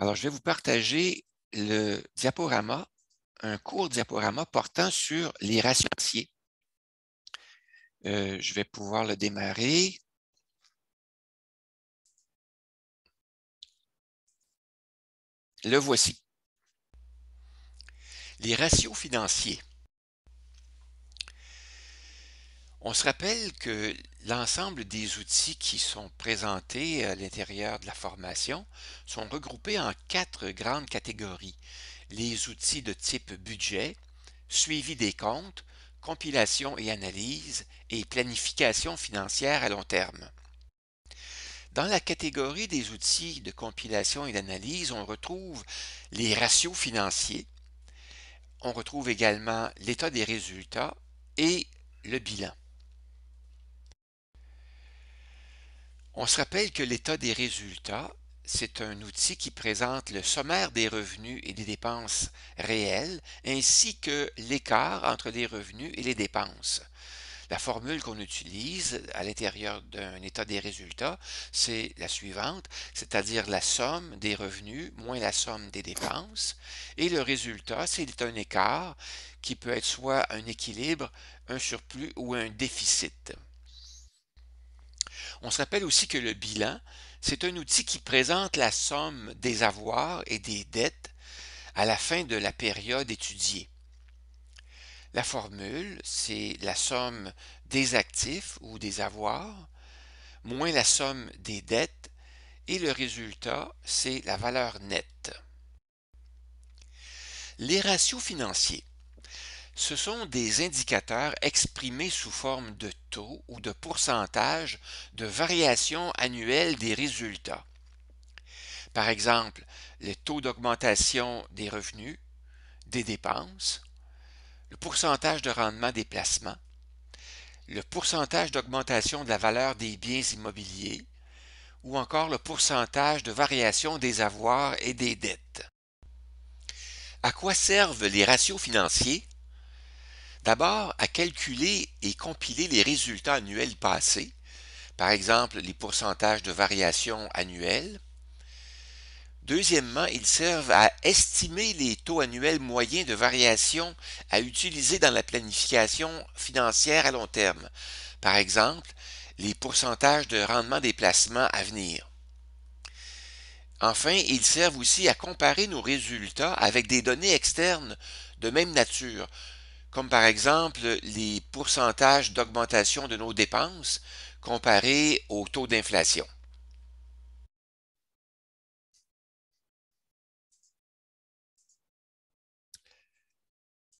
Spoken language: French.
Alors, je vais vous partager le diaporama, un court diaporama portant sur les ratios financiers. Je vais pouvoir le démarrer. Le voici. Les ratios financiers. On se rappelle que l'ensemble des outils qui sont présentés à l'intérieur de la formation sont regroupés en 4 grandes catégories. Les outils de type budget, suivi des comptes, compilation et analyse et planification financière à long terme. Dans la catégorie des outils de compilation et d'analyse, on retrouve les ratios financiers. On retrouve également l'état des résultats et le bilan. On se rappelle que l'état des résultats, c'est un outil qui présente le sommaire des revenus et des dépenses réelles, ainsi que l'écart entre les revenus et les dépenses. La formule qu'on utilise à l'intérieur d'un état des résultats, c'est la suivante, c'est-à-dire la somme des revenus moins la somme des dépenses. Et le résultat, c'est un écart qui peut être soit un équilibre, un surplus ou un déficit. On se rappelle aussi que le bilan, c'est un outil qui présente la somme des avoirs et des dettes à la fin de la période étudiée. La formule, c'est la somme des actifs ou des avoirs moins la somme des dettes et le résultat, c'est la valeur nette. Les ratios financiers, ce sont des indicateurs exprimés sous forme de taux ou de pourcentage de variation annuelle des résultats. Par exemple, le taux d'augmentation des revenus, des dépenses, le pourcentage de rendement des placements, le pourcentage d'augmentation de la valeur des biens immobiliers ou encore le pourcentage de variation des avoirs et des dettes. À quoi servent les ratios financiers? D'abord, à calculer et compiler les résultats annuels passés, par exemple les pourcentages de variation annuelle. Deuxièmement, ils servent à estimer les taux annuels moyens de variation à utiliser dans la planification financière à long terme. Par exemple, les pourcentages de rendement des placements à venir. Enfin, ils servent aussi à comparer nos résultats avec des données externes de même nature, comme par exemple les pourcentages d'augmentation de nos dépenses comparés au taux d'inflation.